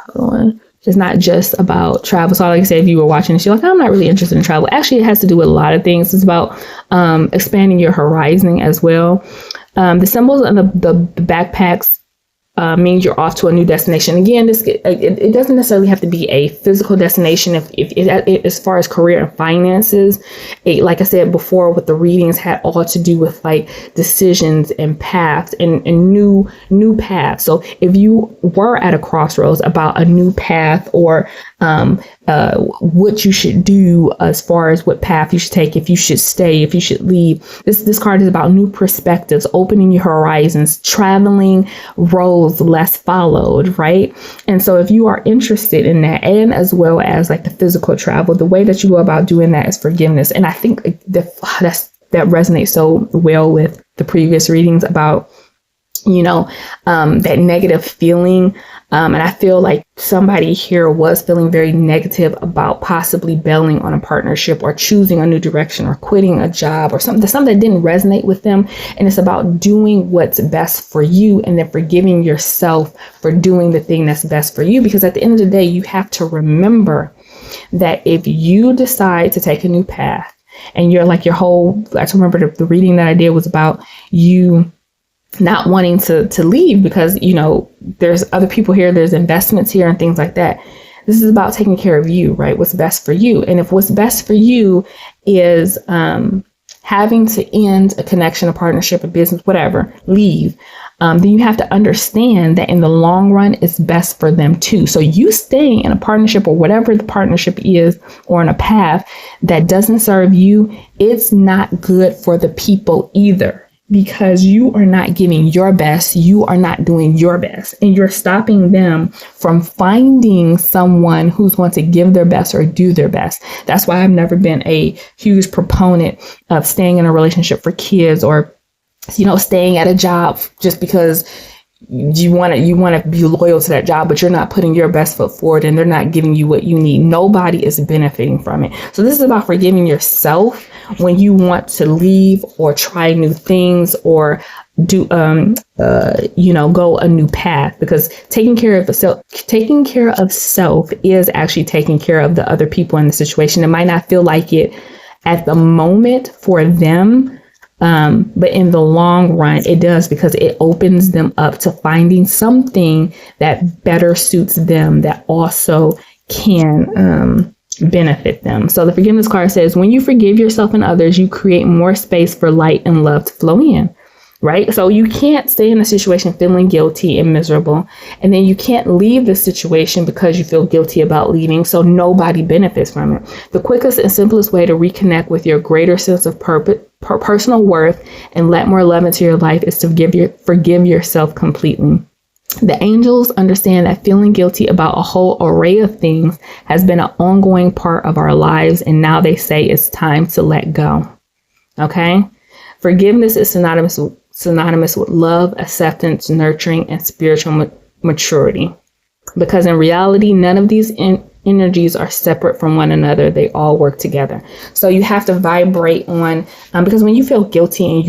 Hold on. It's not just about travel. So like I said, if you were watching this, you're like, I'm not really interested in travel. Actually, it has to do with a lot of things. It's about expanding your horizon as well. The symbols on the backpacks means you're off to a new destination. Again, it doesn't necessarily have to be a physical destination. If as far as career and finances, like I said before, with the readings had all to do with like decisions and paths and new paths. So if you were at a crossroads about a new path or what you should do as far as what path you should take, if you should stay, if you should leave. This card is about new perspectives, opening your horizons, traveling roads less followed, right? And so if you are interested in that, and as well as like the physical travel, the way that you go about doing that is forgiveness. And I think that resonates so well with the previous readings about, that negative feeling. And I feel like somebody here was feeling very negative about possibly bailing on a partnership or choosing a new direction or quitting a job or something that didn't resonate with them. And it's about doing what's best for you and then forgiving yourself for doing the thing that's best for you. Because at the end of the day, you have to remember that if you decide to take a new path and you're like I remember the reading that I did was about you not wanting to leave because, there's other people here, there's investments here and things like that. This is about taking care of you, right? What's best for you. And if what's best for you is having to end a connection, a partnership, a business, whatever, leave, then you have to understand that in the long run, it's best for them too. So you staying in a partnership or whatever the partnership is, or in a path that doesn't serve you, it's not good for the people either. Because you are not giving your best, you are not doing your best, and you're stopping them from finding someone who's going to give their best or do their best. That's why I've never been a huge proponent of staying in a relationship for kids or, staying at a job just because you want to be loyal to that job, but you're not putting your best foot forward and they're not giving you what you need. Nobody is benefiting from it. So this is about forgiving yourself when you want to leave or try new things or do, go a new path, because taking care of self is actually taking care of the other people in the situation. It might not feel like it at the moment for them, but in the long run, it does, because it opens them up to finding something that better suits them that also can benefit them. So the forgiveness card says, when you forgive yourself and others, you create more space for light and love to flow in. Right? So you can't stay in a situation feeling guilty and miserable, and then you can't leave the situation because you feel guilty about leaving. So nobody benefits from it. The quickest and simplest way to reconnect with your greater sense of personal worth and let more love into your life is to forgive yourself completely. The angels understand that feeling guilty about a whole array of things has been an ongoing part of our lives, and now they say it's time to let go. Okay? Forgiveness is synonymous with love, acceptance, nurturing, and spiritual maturity. Because in reality, none of these energies are separate from one another. They all work together. So you have to vibrate on, because when you feel guilty and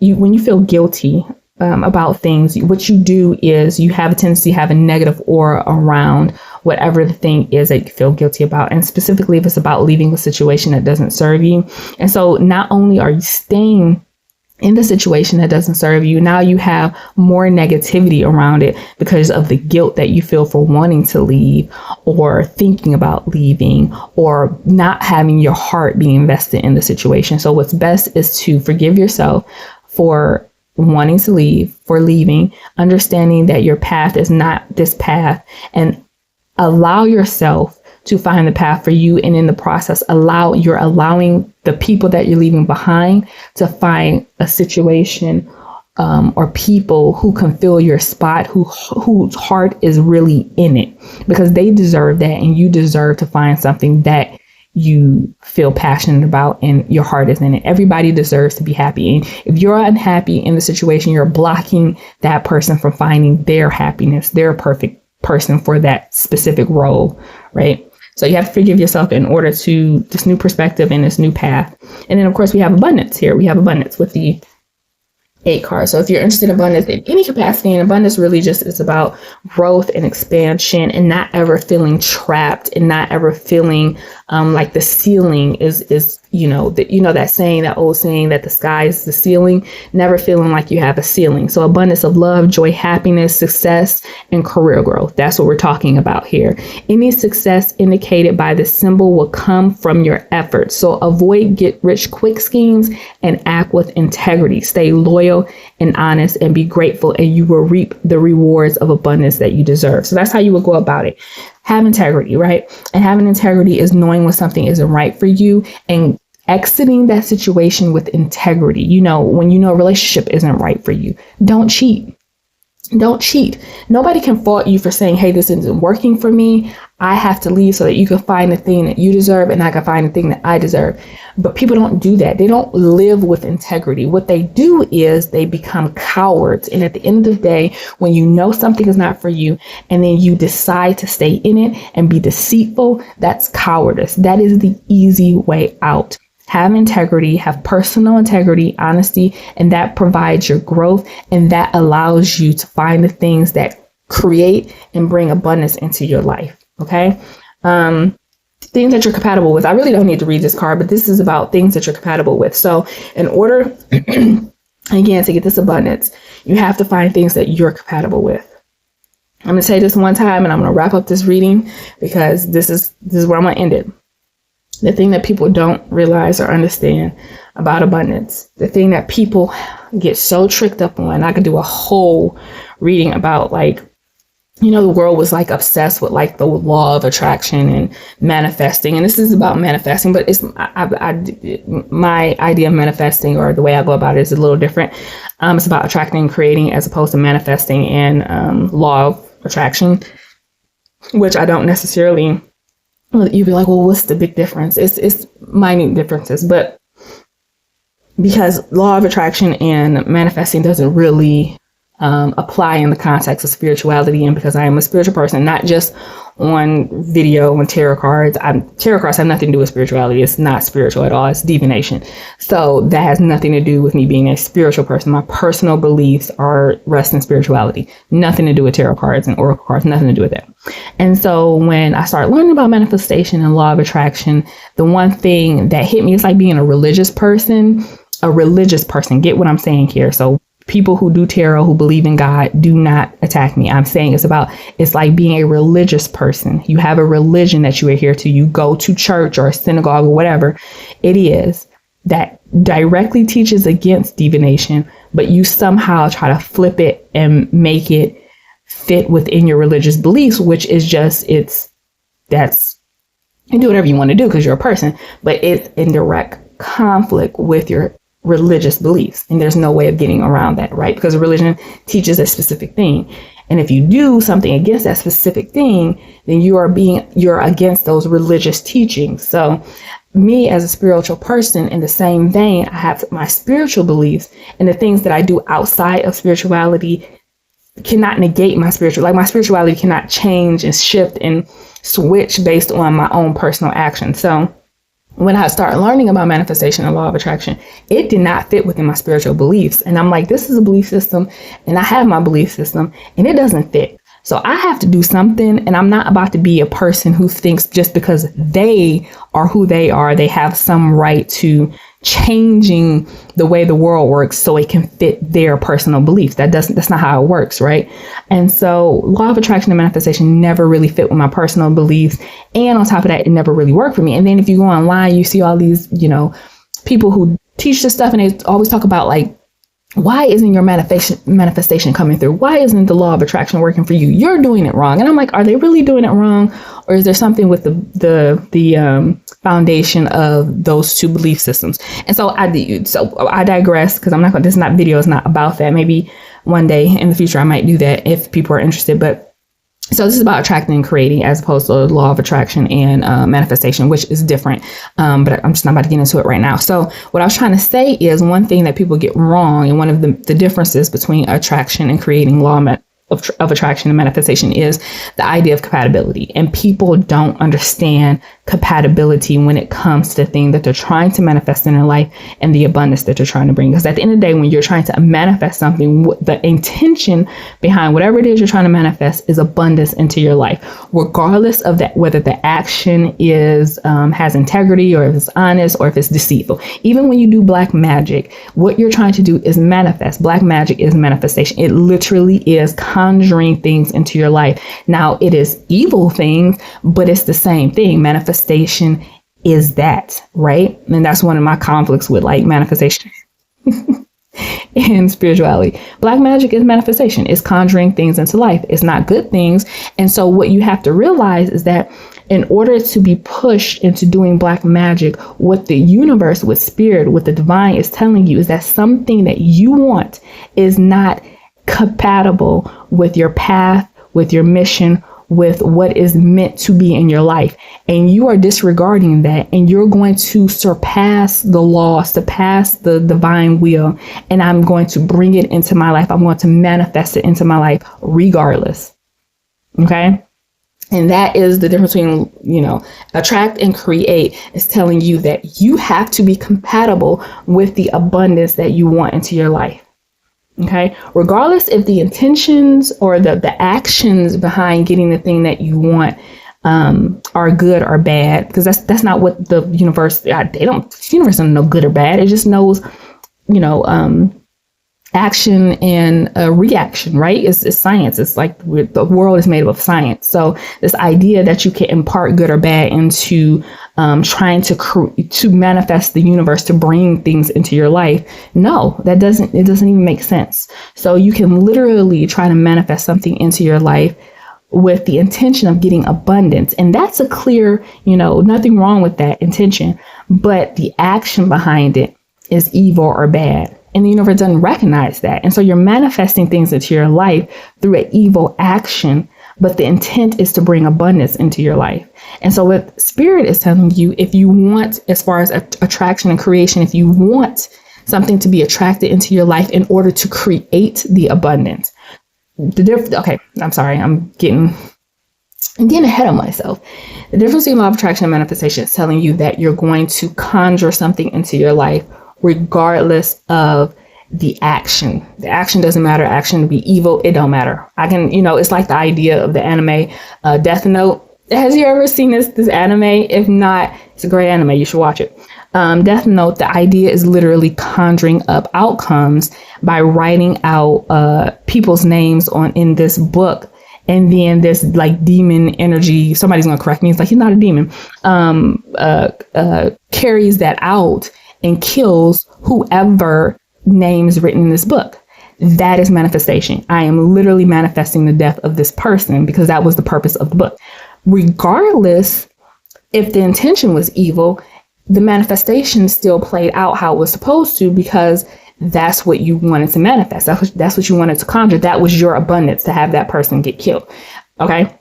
when you feel guilty about things, what you do is you have a tendency to have a negative aura around whatever the thing is that you feel guilty about. And specifically, if it's about leaving a situation that doesn't serve you. And so not only are you staying in the situation that doesn't serve you, now you have more negativity around it because of the guilt that you feel for wanting to leave or thinking about leaving or not having your heart being invested in the situation. So what's best is to forgive yourself for wanting to leave, for leaving, understanding that your path is not this path, and allow yourself to find the path for you. And in the process, you're allowing the people that you're leaving behind to find a situation or people who can fill your spot, whose heart is really in it, because they deserve that. And you deserve to find something that you feel passionate about and your heart is in it. Everybody deserves to be happy. And if you're unhappy in the situation, you're blocking that person from finding their happiness, their perfect person for that specific role, right? So you have to forgive yourself in order to this new perspective and this new path. And then, of course, we have abundance here. We have abundance with the 8 cards. So if you're interested in abundance in any capacity, and abundance really just is about growth and expansion and not ever feeling trapped and not ever feeling like the ceiling is that saying, that old saying that the sky is the ceiling, never feeling like you have a ceiling. So abundance of love, joy, happiness, success, and career growth. That's what we're talking about here. Any success indicated by this symbol will come from your efforts. So avoid get rich quick schemes and act with integrity. Stay loyal and honest and be grateful, and you will reap the rewards of abundance that you deserve. So that's how you would go about it. Have integrity, right? And having integrity is knowing when something isn't right for you and exiting that situation with integrity. When a relationship isn't right for you, don't cheat. Don't cheat. Nobody can fault you for saying, hey, this isn't working for me. I have to leave so that you can find the thing that you deserve and I can find the thing that I deserve. But people don't do that. They don't live with integrity. What they do is they become cowards. And at the end of the day, when you know something is not for you and then you decide to stay in it and be deceitful, that's cowardice. That is the easy way out. Have integrity, have personal integrity, honesty, and that provides your growth, and that allows you to find the things that create and bring abundance into your life. Okay. Things that you're compatible with. I really don't need to read this card, but this is about things that you're compatible with. So in order, again, to get this abundance, you have to find things that you're compatible with. I'm going to say this one time and I'm going to wrap up this reading because this is where I'm going to end it. The thing that people don't realize or understand about abundance, the thing that people get so tricked up on, I could do a whole reading about, the world was obsessed with the law of attraction and manifesting. And this is about manifesting, but it's my idea of manifesting, or the way I go about it, is a little different. It's about attracting and creating as opposed to manifesting and law of attraction, which I don't necessarily. You'd be like, well, what's the big difference? It's minute differences, but because law of attraction and manifesting doesn't really apply in the context of spirituality, and because I am a spiritual person, not just on video and tarot cards. Tarot cards have nothing to do with spirituality. It's not spiritual at all. It's divination. So that has nothing to do with me being a spiritual person. My personal beliefs are rest in spirituality. Nothing to do with tarot cards and oracle cards. Nothing to do with that. And so when I started learning about manifestation and law of attraction, the one thing that hit me is like being a religious person. Get what I'm saying here. So people who do tarot, who believe in God, do not attack me. I'm saying it's like being a religious person. You have a religion that you adhere to. You go to church or a synagogue or whatever it is that directly teaches against divination, but you somehow try to flip it and make it fit within your religious beliefs, which is just, you do whatever you want to do because you're a person, but it's in direct conflict with your religious beliefs. And there's no way of getting around that, right? Because a religion teaches a specific thing. And if you do something against that specific thing, then you're against those religious teachings. So me as a spiritual person, in the same vein, I have my spiritual beliefs, and the things that I do outside of spirituality cannot negate my spirituality cannot change and shift and switch based on my own personal action. So when I started learning about manifestation and law of attraction, it did not fit within my spiritual beliefs. And I'm like, this is a belief system and I have my belief system and it doesn't fit. So I have to do something, and I'm not about to be a person who thinks just because they are who they are, they have some right to changing the way the world works so it can fit their personal beliefs. That's not how it works, right? And so law of attraction and manifestation never really fit with my personal beliefs. And on top of that, it never really worked for me. And then if you go online, you see all these, people who teach this stuff, and they always talk about Why isn't your manifestation coming through? Why isn't the law of attraction working for you? You're doing it wrong. And I'm like, are they really doing it wrong? Or is there something with the foundation of those two belief systems? And so I digress, because this video is not about that. Maybe one day in the future I might do that if people are interested. But so this is about attracting and creating, as opposed to the law of attraction and manifestation, which is different. But I'm just not about to get into it right now. So what I was trying to say is, one thing that people get wrong, and one of the differences between attraction and creating, law of attraction and manifestation, is the idea of compatibility. And people don't understand compatibility when it comes to the thing that they're trying to manifest in their life and the abundance that they're trying to bring. Because at the end of the day, when you're trying to manifest something, the intention behind whatever it is you're trying to manifest is abundance into your life, regardless of that, whether the action is has integrity, or if it's honest, or if it's deceitful. Even when you do black magic, what you're trying to do is manifest. Black magic is manifestation. It literally is conjuring things into your life. Now, it is evil things, but it's the same thing. Manifestation is that, right? And that's one of my conflicts with like manifestation and spirituality. Black magic is manifestation. It's conjuring things into life. It's not good things. And so what you have to realize is that in order to be pushed into doing black magic, what the universe, with spirit, what the divine is telling you is that something that you want is not compatible with your path, with your mission, with what is meant to be in your life. And you are disregarding that, and you're going to surpass the law, surpass the divine will. And I'm going to bring it into my life. I'm going to manifest it into my life regardless. Okay. And that is the difference between, attract and create, is telling you that you have to be compatible with the abundance that you want into your life. Okay, regardless if the intentions or the actions behind getting the thing that you want are good or bad, because that's not what the universe, the universe doesn't know good or bad. It just knows, action and reaction, right? It's science. It's like the world is made up of science. So this idea that you can impart good or bad into trying to manifest the universe, to bring things into your life, no, it doesn't even make sense. So you can literally try to manifest something into your life with the intention of getting abundance. And that's a clear, nothing wrong with that intention, but the action behind it is evil or bad. And the universe doesn't recognize that. And so you're manifesting things into your life through an evil action, but the intent is to bring abundance into your life. And so what spirit is telling you, if you want, as far as attraction and creation, if you want something to be attracted into your life in order to create the abundance, okay, I'm sorry, I'm getting ahead of myself. The difference between law of attraction and manifestation is telling you that you're going to conjure something into your life regardless of the action. The action doesn't matter. Action to be evil, it don't matter. It's like the idea of the anime Death Note. Has you ever seen this anime? If not, it's a great anime. You should watch it. Death Note, the idea is literally conjuring up outcomes by writing out people's names in this book. And then this like demon energy, somebody's going to correct me. It's like, he's not a demon, carries that out and kills whoever names written in this book. That is manifestation. I am literally manifesting the death of this person because that was the purpose of the book. Regardless if the intention was evil, the manifestation still played out how it was supposed to, because that's what you wanted to manifest. That's what you wanted to conjure. That was your abundance, to have that person get killed. Okay.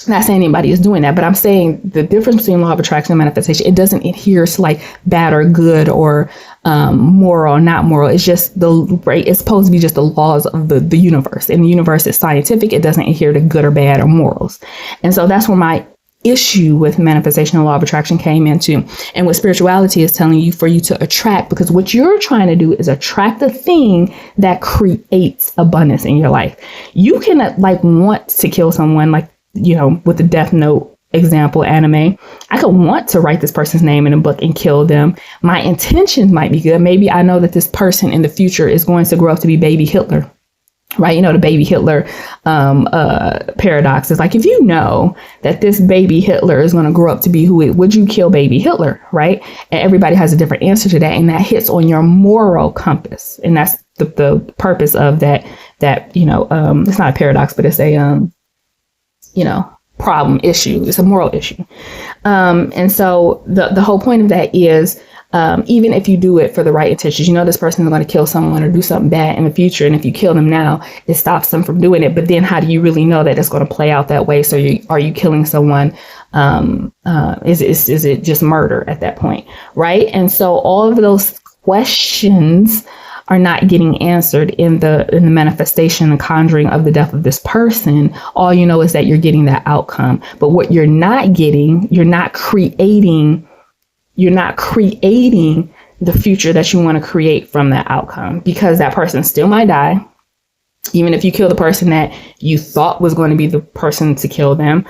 Not saying anybody is doing that, but I'm saying the difference between law of attraction and manifestation, it doesn't adhere to like bad or good or moral or not moral. It's just it's supposed to be just the laws of the universe. And the universe is scientific. It doesn't adhere to good or bad or morals. And so that's where my issue with manifestation and law of attraction came into, and what spirituality is telling you for you to attract, because what you're trying to do is attract the thing that creates abundance in your life. You can like want to kill someone, like, with the Death Note example anime. I could want to write this person's name in a book and kill them. My intentions might be good. Maybe I know that this person in the future is going to grow up to be baby Hitler. Right. The baby Hitler paradox is like, if you know that this baby Hitler is going to grow up to be would you kill baby Hitler? Right. And everybody has a different answer to that. And that hits on your moral compass. And that's the purpose of that, it's not a paradox, but it's a, problem issue. It's a moral issue. And so the whole point of that is, even if you do it for the right intentions, this person is going to kill someone or do something bad in the future. And if you kill them now, it stops them from doing it. But then how do you really know that it's going to play out that way? So are you killing someone? Is it just murder at that point? Right. And so all of those questions are not getting answered in the manifestation and conjuring of the death of this person. All you know is that you're getting that outcome. But what you're not getting, you're not creating the future that you want to create from that outcome, because that person still might die. Even if you kill the person that you thought was going to be the person to kill them,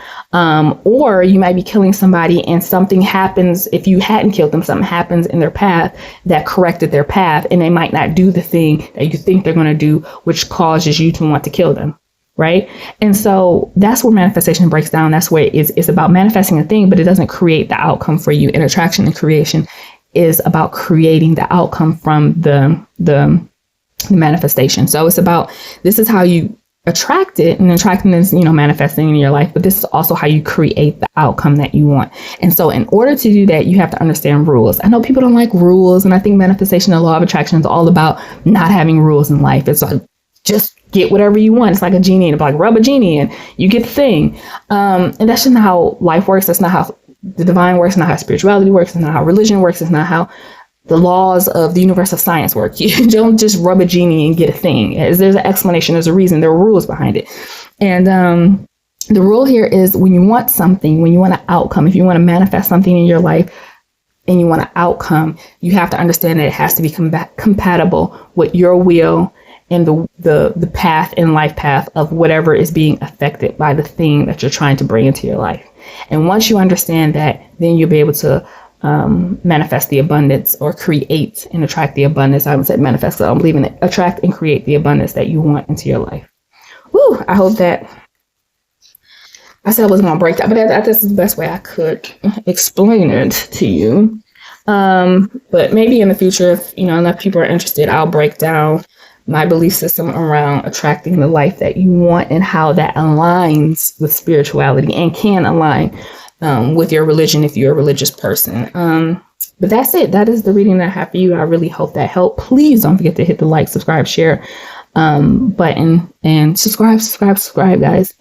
or you might be killing somebody and something happens. If you hadn't killed them, something happens in their path that corrected their path, and they might not do the thing that you think they're going to do, which causes you to want to kill them. Right. And so that's where manifestation breaks down. That's where it's about manifesting a thing, but it doesn't create the outcome for you. And attraction and creation is about creating the outcome from the manifestation. So it's about, this is how you attract it, and attracting is, manifesting in your life, but this is also how you create the outcome that you want. And so in order to do that, you have to understand rules. I know people don't like rules, and I think manifestation and law of attraction is all about not having rules in life. It's like, just get whatever you want. It's like a genie, and like rub a genie and you get the thing. And that's just not how life works. That's not how the divine works, not how spirituality works. It's not how religion works. It's not how the laws of the universe of science work. You don't just rub a genie and get a thing. There's an explanation. There's a reason. There are rules behind it. And the rule here is, when you want something, when you want an outcome, if you want to manifest something in your life and you want an outcome, you have to understand that it has to be compatible with your will and the path and life path of whatever is being affected by the thing that you're trying to bring into your life. And once you understand that, then you'll be able to manifest the abundance, or create and attract the abundance. I would say manifest, so I don't believe in it. Attract and create the abundance that you want into your life. Woo! I hope that, I said I wasn't going to break that, but that's the best way I could explain it to you. But maybe in the future, if enough people are interested, I'll break down my belief system around attracting the life that you want, and how that aligns with spirituality and can align with your religion if you're a religious person. But that's it. That is the reading that I have for you. I really hope that helped. Please don't forget to hit the like, subscribe, share button, and subscribe, guys.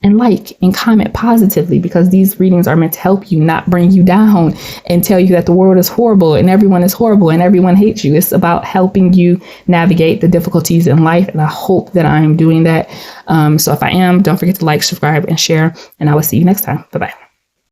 And like and comment positively, because these readings are meant to help you, not bring you down and tell you that the world is horrible and everyone is horrible and everyone hates you. It's about helping you navigate the difficulties in life. And I hope that I am doing that. So if I am, don't forget to like, subscribe, and share. And I will see you next time. Bye-bye.